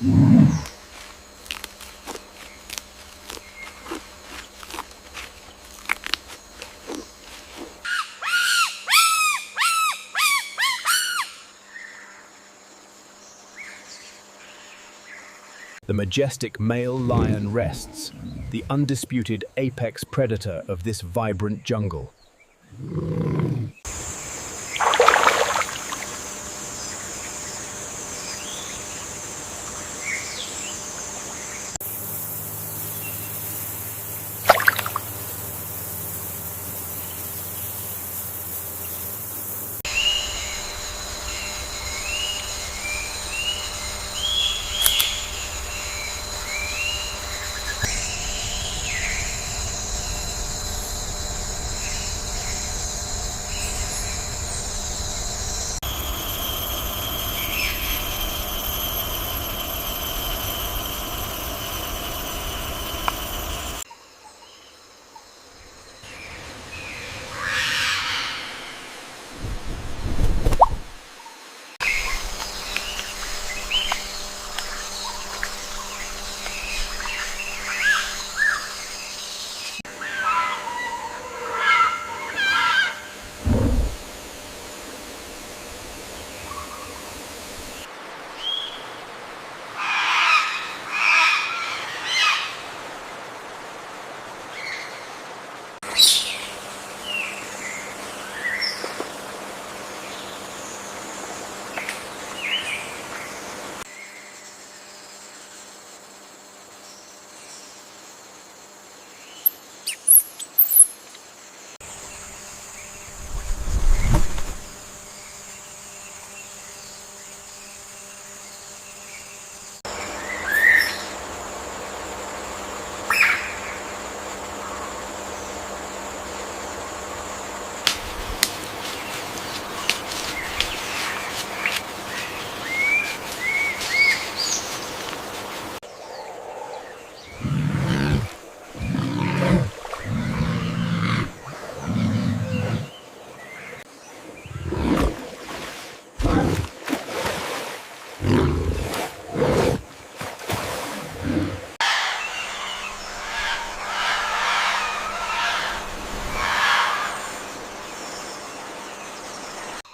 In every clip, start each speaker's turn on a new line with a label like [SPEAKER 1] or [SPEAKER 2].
[SPEAKER 1] The majestic male lion rests, the undisputed apex predator of this vibrant jungle.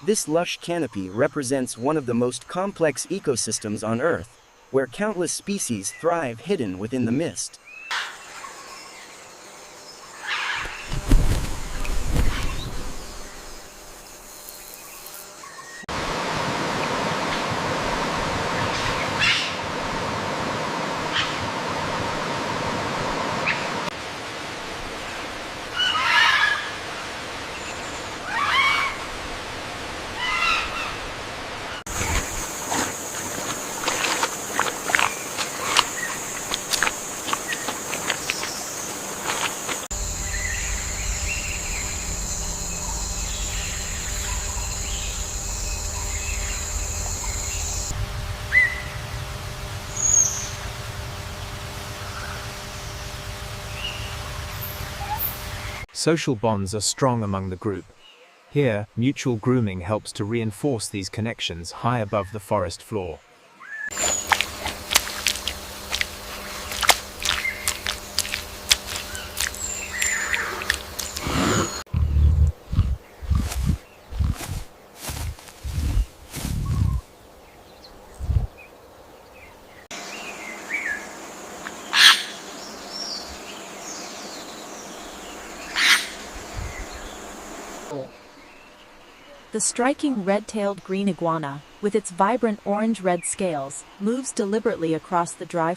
[SPEAKER 2] This lush canopy represents one of the most complex ecosystems on Earth, where countless species thrive hidden within the mist.
[SPEAKER 3] Social bonds are strong among the group. Here, mutual grooming helps to reinforce these connections high above the forest floor.
[SPEAKER 4] The striking red-tailed green iguana, with its vibrant orange-red scales, moves deliberately across the dry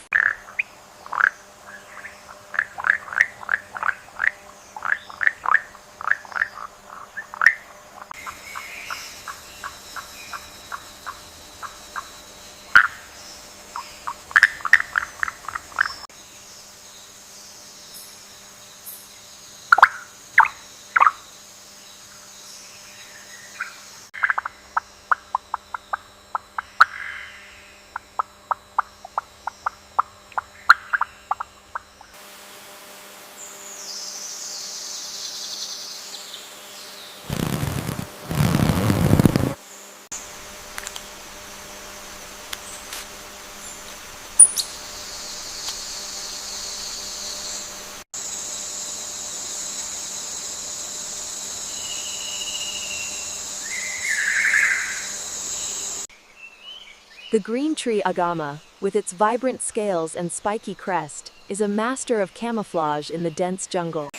[SPEAKER 4] The green tree agama, with its vibrant scales and spiky crest, is a master of camouflage in the dense jungle.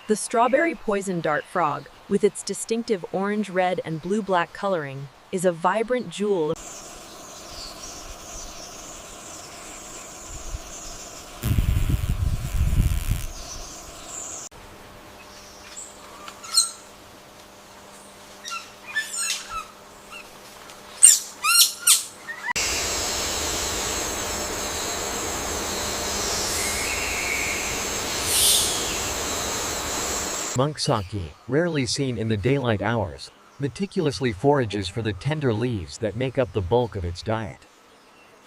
[SPEAKER 4] The strawberry poison dart frog, with its distinctive orange, red, and blue-black coloring, is a vibrant jewel.
[SPEAKER 5] Monk Saki, rarely seen in the daylight hours, meticulously forages for the tender leaves that make up the bulk of its diet.